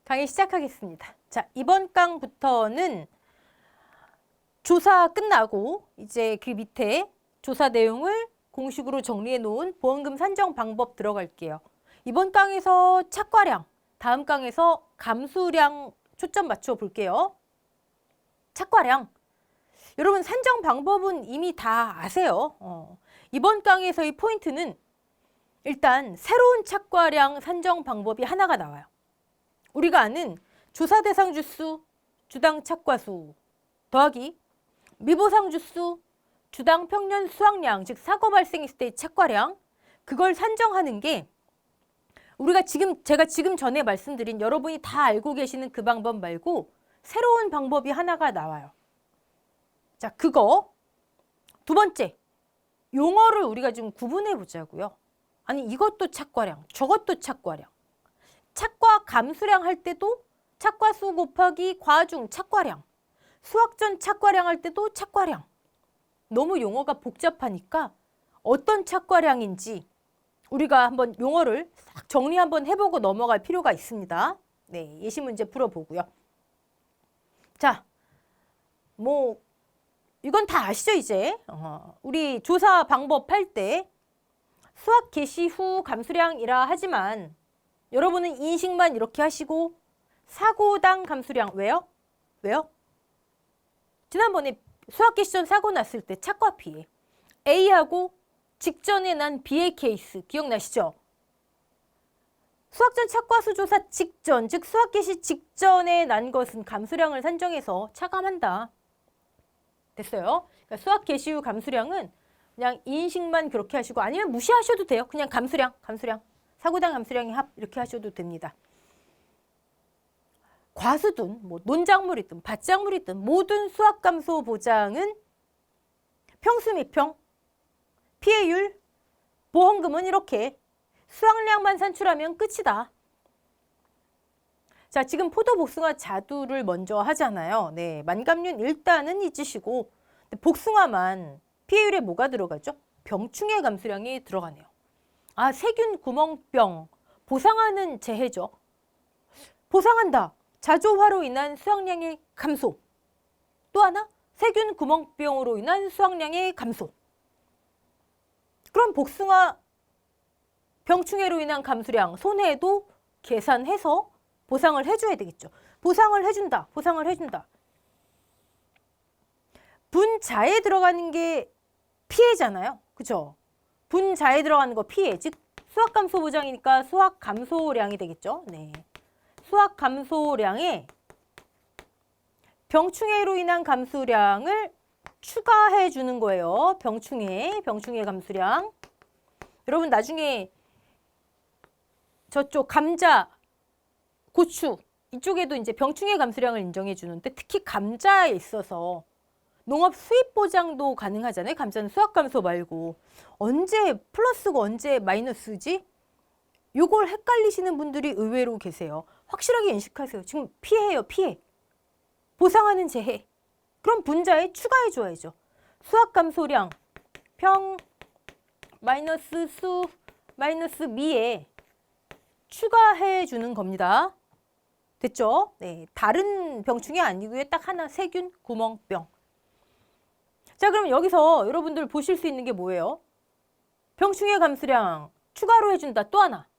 강의 시작하겠습니다. 자, 이번 강부터는 조사 끝나고 이제 그 밑에 조사 내용을 공식으로 정리해 놓은 보험금 산정 방법 들어갈게요. 이번 강에서 착과량, 다음 강에서 감수량 초점 맞춰 볼게요. 착과량. 여러분 산정 방법은 이미 다 아세요. 이번 강에서의 포인트는 일단 새로운 착과량 산정 방법이 하나가 나와요. 우리가 아는 조사 대상 주수, 주당 착과수 더하기 미보상 주수, 주당 평년 수확량, 즉 사고 발생했을 때의 착과량, 그걸 산정하는 게 제가 지금 전에 말씀드린 여러분이 다 알고 계시는 그 방법 말고 새로운 방법이 하나가 나와요. 자, 그거 두 번째, 용어를 우리가 좀 구분해 보자고요. 아니 이것도 착과량, 저것도 착과량. 착과 감수량 할 때도 착과수 곱하기 과중 착과량, 수확 전 착과량 할 때도 착과량. 너무 용어가 복잡하니까 어떤 착과량인지 우리가 한번 용어를 싹 정리 한번 해보고 넘어갈 필요가 있습니다. 네, 예시 문제 풀어보고요. 자, 뭐 이건 다 아시죠 이제? 우리 조사 방법 할 때 수확 개시 후 감수량이라 하지만 여러분은 인식만 이렇게 하시고 사고당 감수량 왜요? 왜요? 지난번에 수확 개시 전 사고 났을 때 착과 피해 A하고 직전에 난 B의 케이스 기억나시죠? 수확 전 착과수 조사 직전, 즉 수확 개시 직전에 난 것은 감수량을 산정해서 차감한다. 됐어요? 그러니까 수확 개시 후 감수량은 그냥 인식만 그렇게 하시고 아니면 무시하셔도 돼요. 그냥 감수량. 사고당 감수량의 합 이렇게 하셔도 됩니다. 과수든 뭐 논작물이든 밭작물이든 모든 수확 감소 보장은 평수 미평, 피해율, 보험금은 이렇게 수확량만 산출하면 끝이다. 자, 지금 포도, 복숭아, 자두를 먼저 하잖아요. 네, 만감륜 일단은 잊으시고 복숭아만 피해율에 뭐가 들어가죠? 병충해 감수량이 들어가네요. 아, 세균 구멍병 보상하는 재해죠. 보상한다. 자조화로 인한 수확량의 감소. 또 하나, 세균 구멍병으로 인한 수확량의 감소. 그럼 복숭아 병충해로 인한 감수량, 손해도 계산해서 보상을 해줘야 되겠죠. 보상을 해준다. 분자에 들어가는 게 피해잖아요. 그죠? 분자에 들어가는 거 피해, 즉 수확 감소 보장이니까 수확 감소량이 되겠죠. 네. 수확 감소량에 병충해로 인한 감수량을 추가해 주는 거예요. 병충해 감수량. 여러분 나중에 저쪽 감자, 고추 이쪽에도 이제 병충해 감수량을 인정해 주는데 특히 감자에 있어서 농업 수입 보장도 가능하잖아요. 감자는 수확 감소 말고 언제 플러스고 언제 마이너스지? 요걸 헷갈리시는 분들이 의외로 계세요. 확실하게 인식하세요. 지금 피해예요, 피해. 보상하는 재해. 그럼 분자에 추가해 줘야죠. 수확 감소량 평 마이너스 수 마이너스 미에 추가해 주는 겁니다. 됐죠? 네, 다른 병충해 아니고요. 딱 하나, 세균 구멍병. 자, 그럼 여기서 여러분들 보실 수 있는 게 뭐예요? 병충해 감수량 추가로 해준다. 또 하나.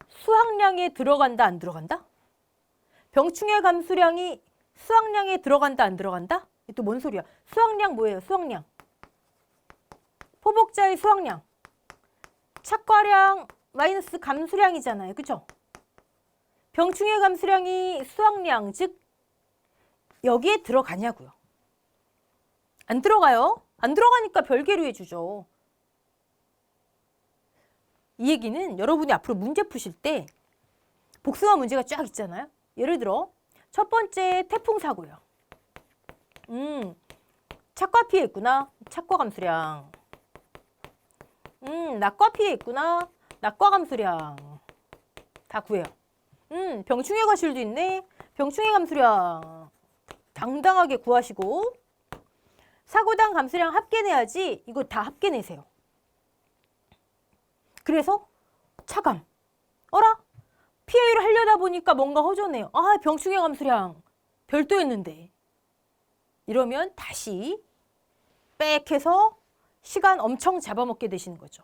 수확량에 들어간다, 안 들어간다? 병충해 감수량이 수확량에 들어간다, 안 들어간다? 또 뭔 소리야? 수확량 뭐예요? 수확량. 포복자의 수확량. 착과량 마이너스 감수량이잖아요. 그죠? 병충해 감수량이 수확량, 즉 여기에 들어가냐고요. 안 들어가요. 안 들어가니까 별개로 해주죠. 이 얘기는 여러분이 앞으로 문제 푸실 때 복숭아 문제가 쫙 있잖아요. 예를 들어 첫 번째 태풍 사고요. 착과 피해 있구나. 착과 감수량. 낙과 피해 있구나. 낙과 감수량. 다 구해요. 병충해 과실도 있네. 병충해 감수량. 당당하게 구하시고 사고당 감수량 합계 내야지. 이거 다 합계 내세요. 그래서 차감. 어라? PA를 하려다 보니까 뭔가 허전해요. 아, 병충해 감수량 별도였는데. 이러면 다시 빽 해서 시간 엄청 잡아먹게 되시는 거죠.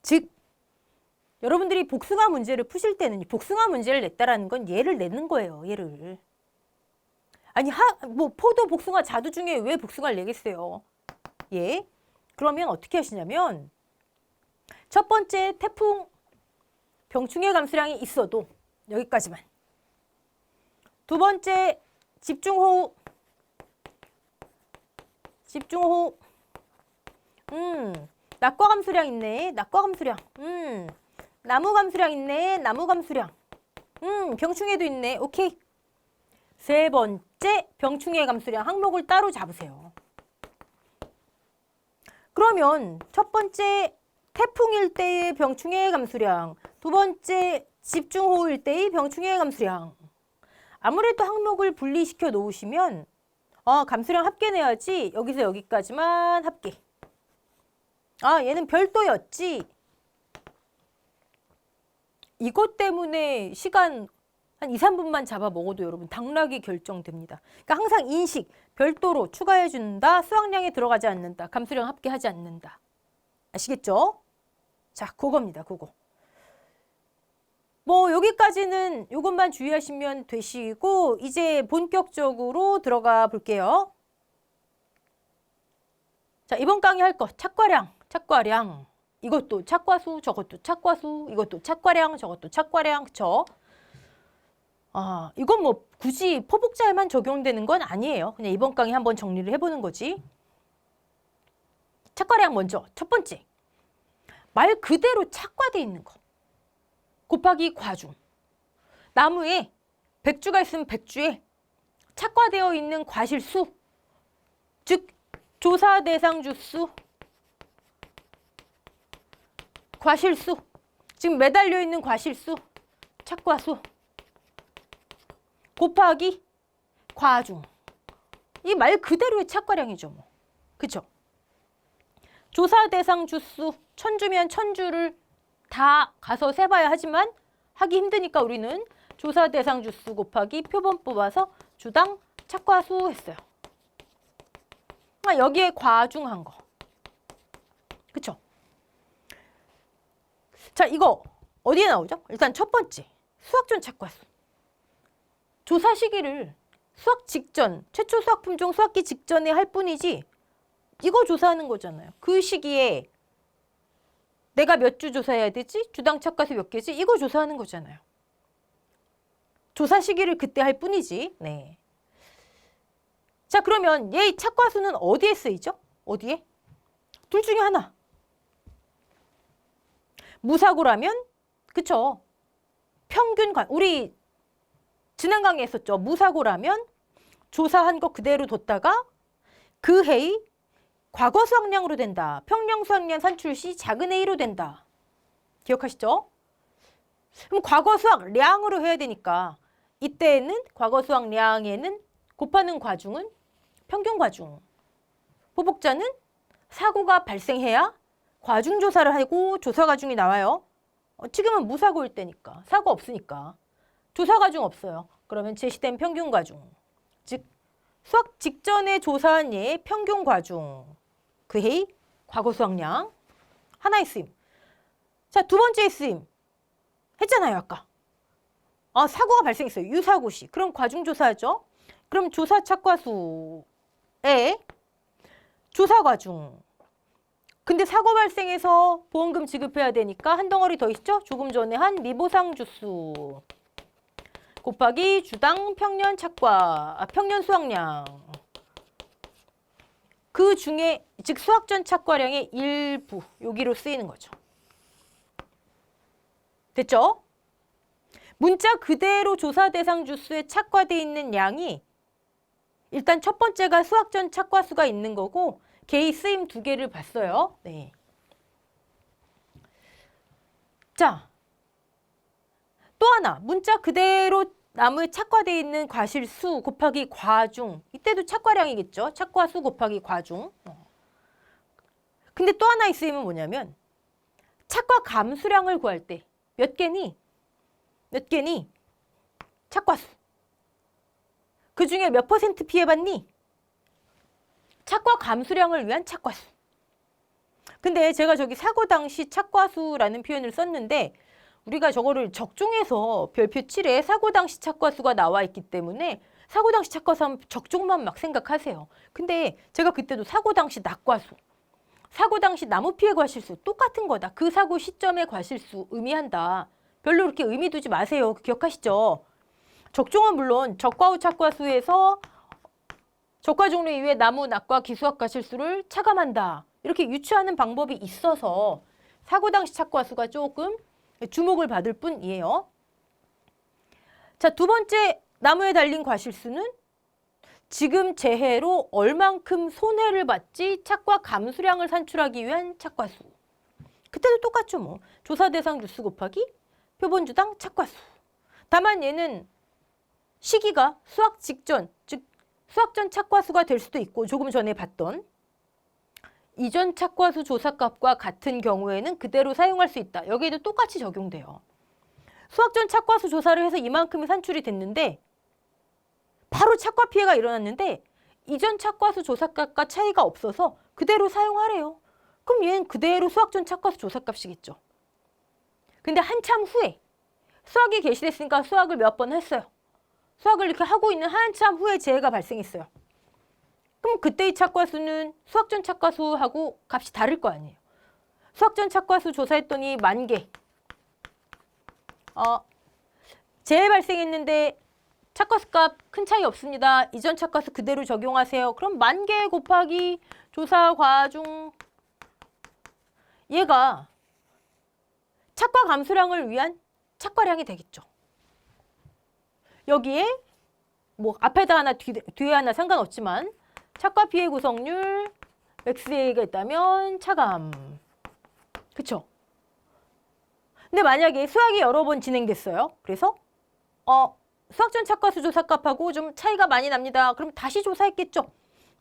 즉, 여러분들이 복숭아 문제를 푸실 때는 복숭아 문제를 냈다라는 건 얘를 내는 거예요. 얘를. 아니, 뭐 포도, 복숭아, 자두 중에 왜 복숭아를 내겠어요? 예. 그러면 어떻게 하시냐면 첫 번째 태풍 병충해 감수량이 있어도 여기까지만. 두 번째 집중호우. 집중호우. 낙과 감수량 있네. 낙과 감수량. 나무 감수량 있네. 나무 감수량. 병충해도 있네. 오케이. 세 번째 병충해 감수량 항목을 따로 잡으세요. 그러면 첫 번째 태풍일 때의 병충해 감수량, 두 번째 집중호우일 때의 병충해 감수량. 아무래도 항목을 분리시켜 놓으시면 감수량 합계 내야지. 여기서 여기까지만 합계. 아, 얘는 별도였지. 이것 때문에 시간 한 2, 3분만 잡아 먹어도 여러분 당락이 결정됩니다. 그러니까 항상 인식, 별도로 추가해 준다. 수확량에 들어가지 않는다. 감수량 합계하지 않는다. 아시겠죠? 자, 그겁니다. 그거. 뭐 여기까지는 이것만 주의하시면 되시고 이제 본격적으로 들어가 볼게요. 자, 이번 강의 할 거 착과량, 착과량. 이것도 착과수, 저것도 착과수, 이것도 착과량, 저것도 착과량. 그쵸? 이건 뭐 굳이 포복자에만 적용되는 건 아니에요. 그냥 이번 강의 한번 정리를 해보는 거지. 착과량 먼저. 첫 번째. 말 그대로 착과돼 있는 거. 곱하기 과중. 나무에 백주가 있으면 백주에 착과되어 있는 과실수. 즉 조사 대상 주수. 과실수. 지금 매달려 있는 과실수. 착과수. 곱하기 과중. 이 말 그대로의 착과량이죠. 뭐. 그쵸? 조사 대상 주수. 천주면 천주를 다 가서 세봐야 하지만 하기 힘드니까 우리는 조사 대상 주수 곱하기 표본 뽑아서 주당 착과수 했어요. 여기에 과중한 거. 그쵸? 자, 이거 어디에 나오죠? 일단 첫 번째, 수확전 착과수. 조사 시기를 수확 직전, 최초 수확 품종 수확기 직전에 할 뿐이지 이거 조사하는 거잖아요. 그 시기에 내가 몇 주 조사해야 되지? 주당 착과수 몇 개지? 이거 조사하는 거잖아요. 조사 시기를 그때 할 뿐이지. 네. 자, 그러면 얘 착과수는 어디에 쓰이죠? 어디에? 둘 중에 하나. 무사고라면 그쵸? 평균 우리 지난 강의에 했었죠. 무사고라면 조사한 거 그대로 뒀다가 그 해의 과거 수확량으로 된다. 평년 수확량 산출 시 작은 A로 된다. 기억하시죠? 그럼 과거 수확량으로 해야 되니까 이때는 과거 수확량에는 곱하는 과중은 평균 과중. 포복자는 사고가 발생해야 과중 조사를 하고 조사 과중이 나와요. 지금은 무사고일 때니까 사고 없으니까 조사 과중 없어요. 그러면 제시된 평균 과중. 즉 수확 직전에 조사한 예의 평균 과중. 그 해의 과거 수확량 하나의 쓰임. 자, 두 번째 쓰임 했잖아요. 아까. 사고가 발생했어요. 유사고 시. 그럼 과중 조사하죠. 그럼 조사 착과수에 조사 과중. 근데 사고 발생해서 보험금 지급해야 되니까 한 덩어리 더 있죠? 조금 전에 한 미보상 주수 곱하기 주당 평년 착과, 평년 수확량. 그 중에 즉 수확 전 착과량의 일부 여기로 쓰이는 거죠. 됐죠? 문자 그대로 조사 대상 주수에 착과되어 있는 양이 일단 첫 번째가 수확 전 착과수가 있는 거고 개의 쓰임 두 개를 봤어요. 네. 자, 또 하나 문자 그대로 나무에 착과되어 있는 과실수 곱하기 과중. 이때도 착과량이겠죠. 착과수 곱하기 과중. 근데 또 하나의 쓰임은 뭐냐면 착과 감수량을 구할 때 몇 개니? 몇 개니? 착과수. 그 중에 몇 퍼센트 피해받니? 착과 감수량을 위한 착과수. 근데 제가 저기 사고 당시 착과수라는 표현을 썼는데 우리가 저거를 적중해서 별표 7에 사고 당시 착과수가 나와 있기 때문에 사고 당시 착과수 하면 적중만 막 생각하세요. 근데 제가 그때도 사고 당시 낙과수, 사고 당시 나무 피해 과실수 똑같은 거다. 그 사고 시점의 과실수 의미한다. 별로 그렇게 의미 두지 마세요. 기억하시죠? 적중은 물론 적과 후 착과수에서 적과 종류 이외에 나무, 낙과, 기수학 과실수를 차감한다. 이렇게 유추하는 방법이 있어서 사고 당시 착과수가 조금 주목을 받을 뿐이에요. 자, 두 번째 나무에 달린 과실수는 지금 재해로 얼만큼 손해를 받지 착과 감수량을 산출하기 위한 착과수. 그때도 똑같죠 뭐. 조사 대상 주수 곱하기 표본주당 착과수. 다만 얘는 시기가 수학 직전, 즉 수학 전 착과수가 될 수도 있고 조금 전에 봤던 이전 착과수 조사값과 같은 경우에는 그대로 사용할 수 있다. 여기에도 똑같이 적용돼요. 수학 전 착과수 조사를 해서 이만큼이 산출이 됐는데 바로 착과 피해가 일어났는데 이전 착과수 조사값과 차이가 없어서 그대로 사용하래요. 그럼 얘는 그대로 수학 전 착과수 조사값이겠죠. 근데 한참 후에 수학이 개시됐으니까 수학을 몇 번 했어요. 수학을 이렇게 하고 있는 한참 후에 재해가 발생했어요. 그럼 그때의 착과수는 수학 전 착과수하고 값이 다를 거 아니에요. 수학 전 착과수 조사했더니 10,000개. 재해 발생했는데 착과수 값 큰 차이 없습니다. 이전 착과수 그대로 적용하세요. 그럼 10,000개 곱하기 조사 과중 얘가 착과 감수량을 위한 착과량이 되겠죠. 여기에 뭐 앞에다 하나 뒤에 하나 상관없지만 착과 피해 구성률 XA가 있다면 차감. 그쵸? 근데 만약에 수학이 여러 번 진행됐어요. 그래서 수학 전 착과수 조사값하고 좀 차이가 많이 납니다. 그럼 다시 조사했겠죠.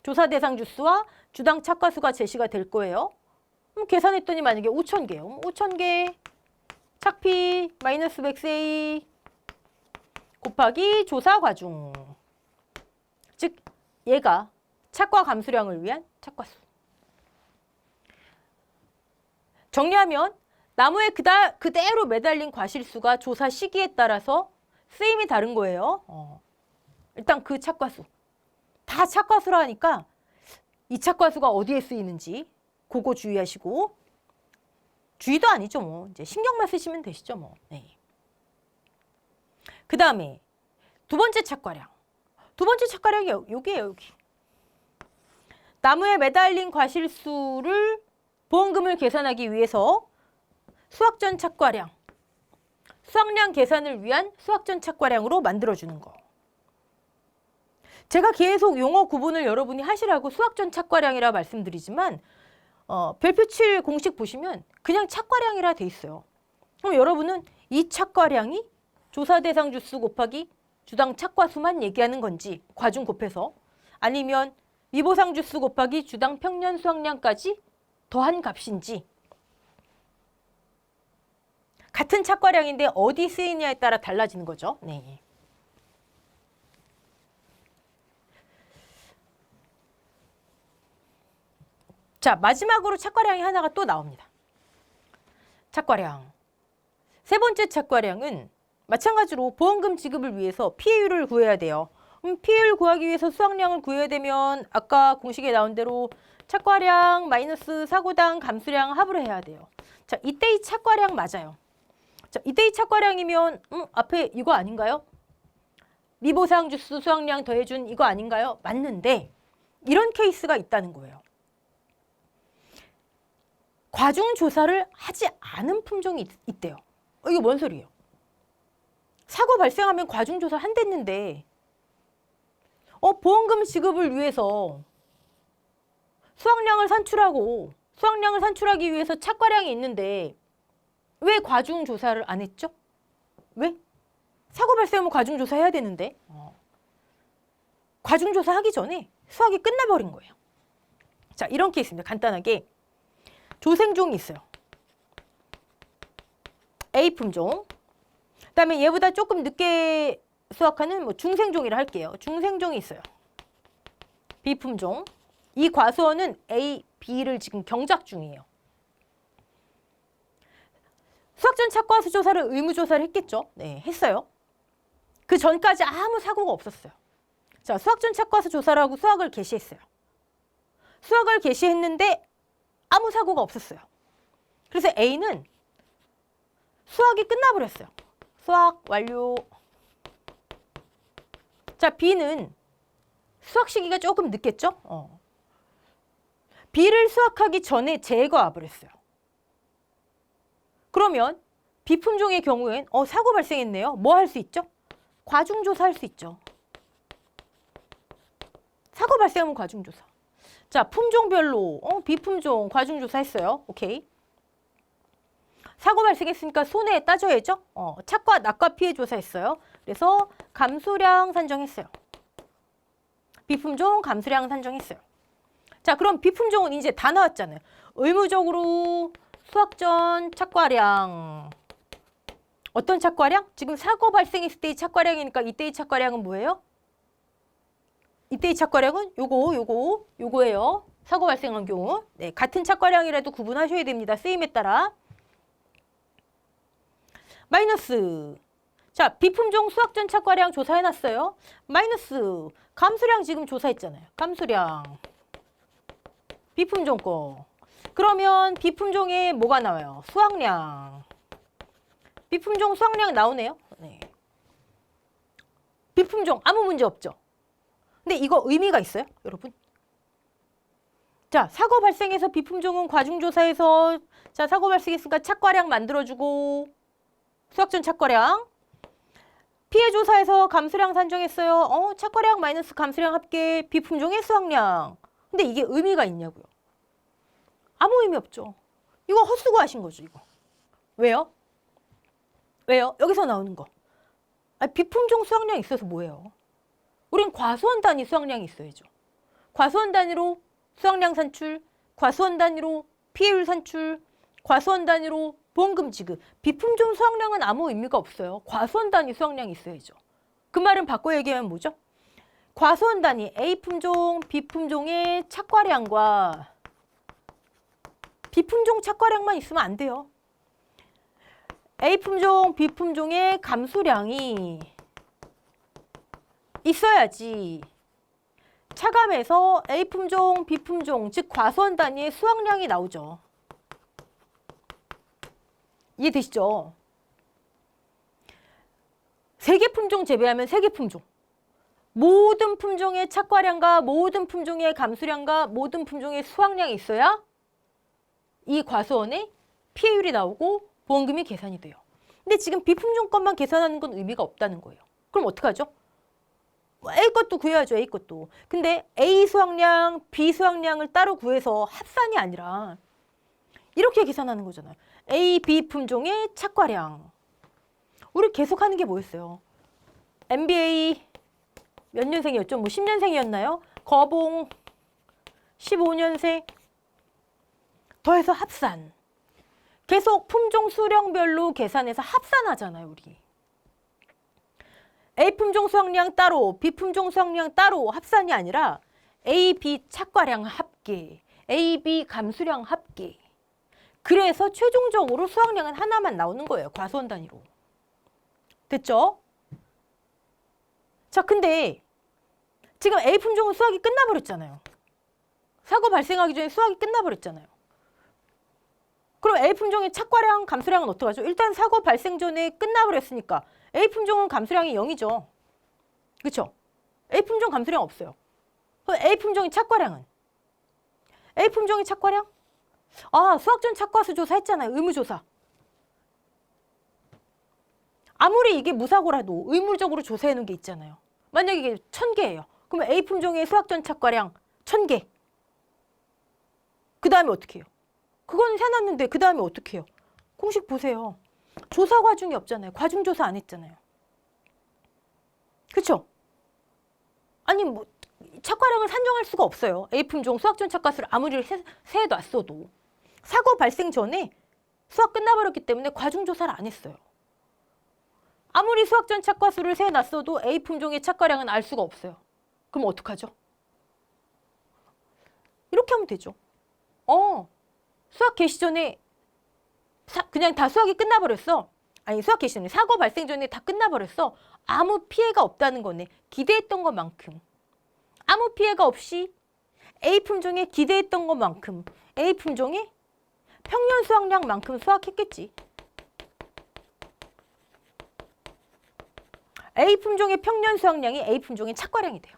조사 대상 주수와 주당 착과수가 제시가 될 거예요. 그럼 계산했더니 만약에 5,000개요. 5,000개 착피 마이너스 XA 곱하기 조사 과중. 즉 얘가 착과 감수량을 위한 착과수. 정리하면 나무에 그대로 매달린 과실수가 조사 시기에 따라서 쓰임이 다른 거예요. 일단 그 착과수. 다 착과수라 하니까 이 착과수가 어디에 쓰이는지 그거 주의하시고 주의도 아니죠 뭐. 이제 신경만 쓰시면 되시죠 뭐. 네. 그 다음에 두 번째 착과량. 두 번째 착과량이 여기에요, 여기. 나무에 매달린 과실수를 보험금을 계산하기 위해서 수학 전 착과량, 수학량 계산을 위한 수학 전 착과량으로 만들어주는 거. 제가 계속 용어 구분을 여러분이 하시라고 수학 전 착과량이라 말씀드리지만 별표 7 공식 보시면 그냥 착과량이라 돼 있어요. 그럼 여러분은 이 착과량이 조사 대상 주수 곱하기 주당 착과수만 얘기하는 건지 과중 곱해서 아니면 미보상 주수 곱하기 주당 평년 수학량까지 더한 값인지 같은 착과량인데 어디 쓰이냐에 따라 달라지는 거죠. 네. 자, 마지막으로 착과량이 하나가 또 나옵니다. 착과량. 세 번째 착과량은 마찬가지로 보험금 지급을 위해서 피해율을 구해야 돼요. 피해율 구하기 위해서 수학량을 구해야 되면 아까 공식에 나온 대로 착과량 마이너스 사고당 감수량 합을 해야 돼요. 자, 이때의 착과량 맞아요. 자, 이때의 착과량이면 앞에 이거 아닌가요? 미보상 주수 수학량 더해준 이거 아닌가요? 맞는데 이런 케이스가 있다는 거예요. 과중 조사를 하지 않은 품종이 있대요. 이게 뭔 소리예요? 사고 발생하면 과중 조사 한댔는데 보험금 지급을 위해서 수학량을 산출하기 위해서 착과량이 있는데 왜 과중 조사를 안 했죠? 왜? 사고 발생하면 과중 조사해야 되는데 과중 조사하기 전에 수학이 끝나버린 거예요. 자, 이런 케이스입니다. 간단하게 조생종이 있어요. A 품종. 그다음에 얘보다 조금 늦게 수확하는 뭐 중생종이라 할게요. 중생종이 있어요. B 품종. 이 과수원은 A, B를 지금 경작 중이에요. 수확 전 착과수 조사를 의무조사를 했겠죠. 네, 했어요. 그 전까지 아무 사고가 없었어요. 자, 수확 전 착과수 조사를 하고 수확을 개시했어요. 수확을 개시했는데 아무 사고가 없었어요. 그래서 A는 수확이 끝나버렸어요. 수확 완료. 자, B는 수확 시기가 조금 늦겠죠? B를 수확하기 전에 재해가 와버렸어요. 그러면 B 품종의 경우엔 사고 발생했네요. 뭐 할 수 있죠? 과중조사 할 수 있죠. 사고 발생하면 과중조사. 자, 품종별로 B 품종 과중조사 했어요. 오케이. 사고 발생했으니까 손해 따져야죠. 착과 낙과 피해 조사했어요. 그래서 감수량 산정했어요. B 품종 감수량 산정했어요. 자, 그럼 B 품종은 이제 다 나왔잖아요. 의무적으로 수확 전 착과량. 어떤 착과량? 지금 사고 발생했을 때의 착과량이니까 이때의 착과량은 뭐예요? 이때의 착과량은 요거예요. 사고 발생한 경우. 네, 같은 착과량이라도 구분하셔야 됩니다. 쓰임에 따라. 마이너스. 자, B품종 수확 전 착과량 조사해놨어요. 마이너스. 감수량 지금 조사했잖아요. 감수량. B품종 거. 그러면 B품종에 뭐가 나와요? 수확량. B품종 수확량 나오네요. 네. B품종 아무 문제 없죠. 근데 이거 의미가 있어요, 여러분? 자, 사고 발생해서 B품종은 과중조사해서 자, 사고 발생했으니까 착과량 만들어주고 수확 전 착과량. 피해 조사에서 감수량 산정했어요. 착과량 마이너스 감수량 합계 B품종의 수확량. 근데 이게 의미가 있냐고요? 아무 의미 없죠. 이거 헛수고 하신 거죠, 이거. 왜요? 왜요? 여기서 나오는 거. B품종 수확량이 있어서 뭐예요? 우린 과수원 단위 수확량이 있어야죠. 과수원 단위로 수확량 산출, 과수원 단위로 피해율 산출, 과수원 단위로 보험금 지급. B품종 수확량은 아무 의미가 없어요. 과수원 단위 수확량이 있어야죠. 그 말은 바꿔 얘기하면 뭐죠? 과수원 단위 A품종, B품종의 착과량과 B품종 착과량만 있으면 안 돼요. A품종, B품종의 감수량이 있어야지 차감해서 A품종, B품종, 즉 과수원 단위의 수확량이 나오죠. 이해되시죠? 3개 품종 재배하면 3개 품종. 모든 품종의 착과량과 모든 품종의 감수량과 모든 품종의 수확량이 있어야 이 과수원의 피해율이 나오고 보험금이 계산이 돼요. 근데 지금 B품종 것만 계산하는 건 의미가 없다는 거예요. 그럼 어떡하죠? A 것도 구해야죠, A 것도. 근데 A 수확량, B 수확량을 따로 구해서 합산이 아니라 이렇게 계산하는 거잖아요. A, B 품종의 착과량. 우리 계속 하는 게 뭐였어요? MBA 몇 년생이었죠? 뭐 10년생이었나요? 거봉 15년생 더해서 합산. 계속 품종 수령별로 계산해서 합산하잖아요, 우리. A품종 수확량 따로, B품종 수확량 따로 합산이 아니라 A, B 착과량 합계, A, B 감수량 합계. 그래서 최종적으로 수확량은 하나만 나오는 거예요, 과수원 단위로. 됐죠? 자, 근데 지금 A품종은 수확이 끝나버렸잖아요. 사고 발생하기 전에 수확이 끝나버렸잖아요. 그럼 A품종의 착과량, 감수량은 어떡하죠? 일단 사고 발생 전에 끝나버렸으니까 A품종은 감수량이 0이죠. 그렇죠? A품종 감수량 없어요. 그럼 A품종의 착과량은? A품종의 착과량? 수확 전 착과수 조사했잖아요. 의무조사. 아무리 이게 무사고라도 의무적으로 조사해놓은 게 있잖아요. 만약에 이게 1000개예요. 그러면 A품종의 수확 전 착과량 1000개. 그 다음에 어떻게 해요? 그건 해놨는데 그 다음에 어떻게 해요? 공식 보세요. 조사 과중이 없잖아요. 과중조사 안 했잖아요. 그렇죠? 아니 뭐 착과량을 산정할 수가 없어요. A품종 수확 전 착과수를 아무리 세해놨어도 사고 발생 전에 수학 끝나버렸기 때문에 과중조사를 안 했어요. 아무리 수학전 착과수를 세놨어도 A 품종의 착과량은 알 수가 없어요. 그럼 어떡하죠? 이렇게 하면 되죠. 수학 개시 전에 그냥 다 수학이 끝나버렸어. 아니 수학 개시 전에 사고 발생 전에 다 끝나버렸어. 아무 피해가 없다는 거네. 기대했던 것만큼. 아무 피해가 없이 A 품종에 기대했던 것만큼 A 품종의 평년 수확량만큼 수확했겠지. A 품종의 평년 수확량이 A 품종의 착과량이 돼요.